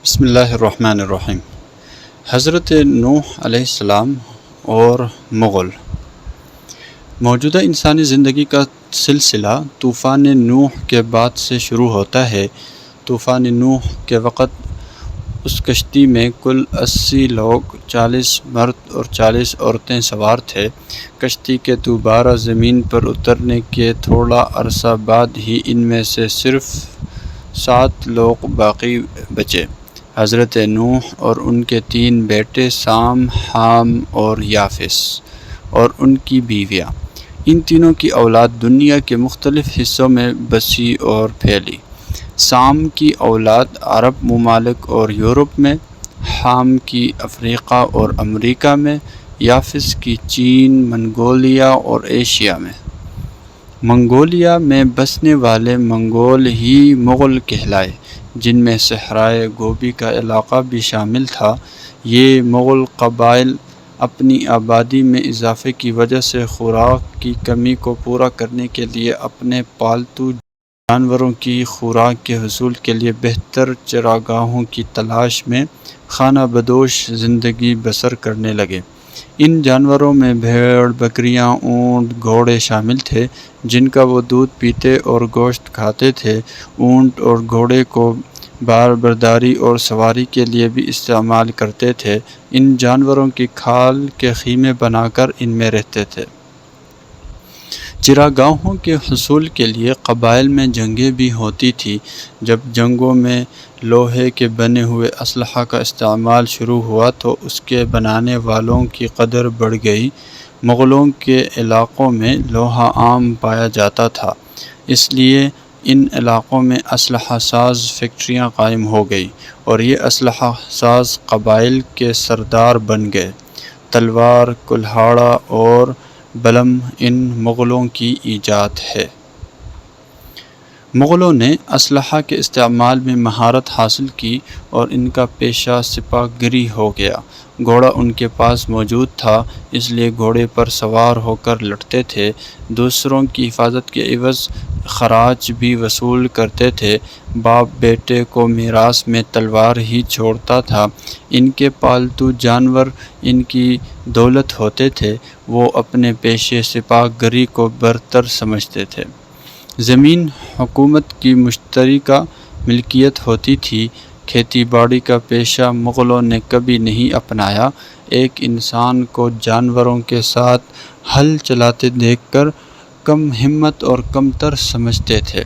بسم اللہ الرحمن الرحیم۔ حضرت نوح علیہ السلام اور مغل۔ موجودہ انسانی زندگی کا سلسلہ طوفان نوح کے بعد سے شروع ہوتا ہے۔ طوفان نوح کے وقت اس کشتی میں کل 80 لوگ، 40 مرد اور 40 عورتیں سوار تھے۔ کشتی کے دوبارہ زمین پر اترنے کے تھوڑا عرصہ بعد ہی ان میں سے صرف 7 لوگ باقی بچے۔ حضرت نوح اور ان کے 3 بیٹے سام، حام اور یافس اور ان کی بیویاں۔ ان تینوں کی اولاد دنیا کے مختلف حصوں میں بسی اور پھیلی۔ سام کی اولاد عرب ممالک اور یورپ میں، حام کی افریقہ اور امریکہ میں، یافس کی چین، منگولیا اور ایشیا میں۔ منگولیا میں بسنے والے منگول ہی مغل کہلائے، جن میں صحرائے گوبی کا علاقہ بھی شامل تھا۔ یہ مغل قبائل اپنی آبادی میں اضافے کی وجہ سے خوراک کی کمی کو پورا کرنے کے لیے اپنے پالتو جانوروں کی خوراک کے حصول کے لیے بہتر چراگاہوں کی تلاش میں خانہ بدوش زندگی بسر کرنے لگے۔ ان جانوروں میں بھیڑ، بکریاں، اونٹ، گھوڑے شامل تھے، جن کا وہ دودھ پیتے اور گوشت کھاتے تھے۔ اونٹ اور گھوڑے کو بار برداری اور سواری کے لیے بھی استعمال کرتے تھے۔ ان جانوروں کی کھال کے خیمے بنا کر ان میں رہتے تھے۔ چراگاہوں کے حصول کے لیے قبائل میں جنگیں بھی ہوتی تھیں۔ جب جنگوں میں لوہے کے بنے ہوئے اسلحہ کا استعمال شروع ہوا تو اس کے بنانے والوں کی قدر بڑھ گئی۔ مغلوں کے علاقوں میں لوہا عام پایا جاتا تھا، اس لیے ان علاقوں میں اسلحہ ساز فیکٹریاں قائم ہو گئیں اور یہ اسلحہ ساز قبائل کے سردار بن گئے۔ تلوار، کلہاڑا اور بلم ان مغلوں کی ایجاد ہے۔ مغلوں نے اسلحہ کے استعمال میں مہارت حاصل کی اور ان کا پیشہ سپاہ گری ہو گیا۔ گھوڑا ان کے پاس موجود تھا، اس لیے گھوڑے پر سوار ہو کر لڑتے تھے۔ دوسروں کی حفاظت کے عوض خراج بھی وصول کرتے تھے۔ باپ بیٹے کو میراث میں تلوار ہی چھوڑتا تھا۔ ان کے پالتو جانور ان کی دولت ہوتے تھے۔ وہ اپنے پیشے سپاہ گری کو برتر سمجھتے تھے۔ زمین حکومت کی مشترکہ ملکیت ہوتی تھی۔ کھیتی باڑی کا پیشہ مغلوں نے کبھی نہیں اپنایا۔ ایک انسان کو جانوروں کے ساتھ ہل چلاتے دیکھ کر کم ہمت اور کمتر سمجھتے تھے۔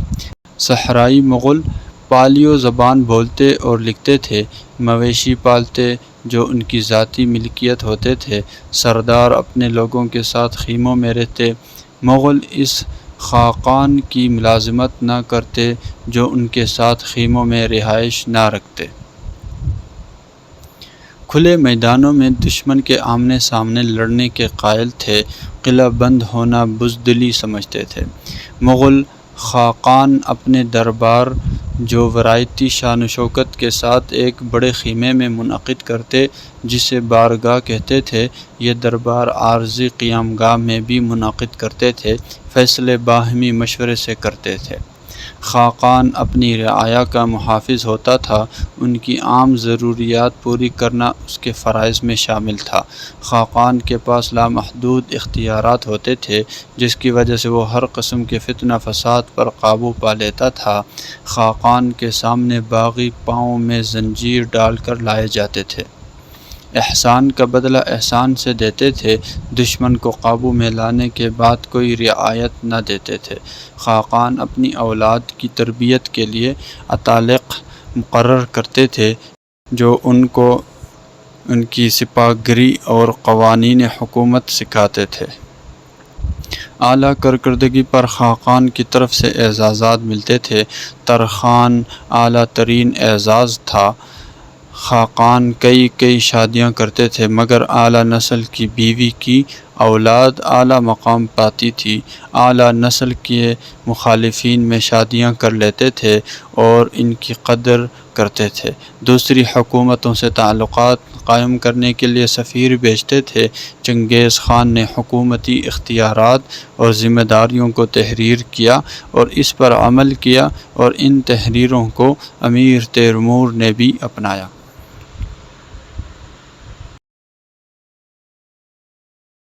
صحرائی مغل پالیو زبان بولتے اور لکھتے تھے۔ مویشی پالتے جو ان کی ذاتی ملکیت ہوتے تھے۔ سردار اپنے لوگوں کے ساتھ خیموں میں رہتے۔ مغل اس خاقان کی ملازمت نہ کرتے جو ان کے ساتھ خیموں میں رہائش نہ رکھتے۔ کھلے میدانوں میں دشمن کے آمنے سامنے لڑنے کے قائل تھے۔ قلعہ بند ہونا بزدلی سمجھتے تھے۔ مغل خاقان اپنے دربار جو ولایتی شان و شوکت کے ساتھ ایک بڑے خیمے میں منعقد کرتے، جسے بارگاہ کہتے تھے، یہ دربار عارضی قیام گاہ میں بھی منعقد کرتے تھے۔ فیصلے باہمی مشورے سے کرتے تھے۔ خاقان اپنی رعایا کا محافظ ہوتا تھا۔ ان کی عام ضروریات پوری کرنا اس کے فرائض میں شامل تھا۔ خاقان کے پاس لامحدود اختیارات ہوتے تھے، جس کی وجہ سے وہ ہر قسم کے فتنہ فساد پر قابو پا لیتا تھا۔ خاقان کے سامنے باغی پاؤں میں زنجیر ڈال کر لائے جاتے تھے۔ احسان کا بدلہ احسان سے دیتے تھے۔ دشمن کو قابو میں لانے کے بعد کوئی رعایت نہ دیتے تھے۔ خاقان اپنی اولاد کی تربیت کے لیے عطالق مقرر کرتے تھے، جو ان کو ان کی سپاہ گری اور قوانین حکومت سکھاتے تھے۔ اعلیٰ کارکردگی پر خاقان کی طرف سے اعزازات ملتے تھے۔ ترخان اعلیٰ ترین اعزاز تھا۔ خاقان کئی شادیاں کرتے تھے، مگر اعلیٰ نسل کی بیوی کی اولاد اعلیٰ مقام پاتی تھی۔ اعلیٰ نسل کے مخالفین میں شادیاں کر لیتے تھے اور ان کی قدر کرتے تھے۔ دوسری حکومتوں سے تعلقات قائم کرنے کے لیے سفیر بھیجتے تھے، چنگیز خان نے حکومتی اختیارات اور ذمہ داریوں کو تحریر کیا اور اس پر عمل کیا، اور ان تحریروں کو امیر تیمور نے بھی اپنایا۔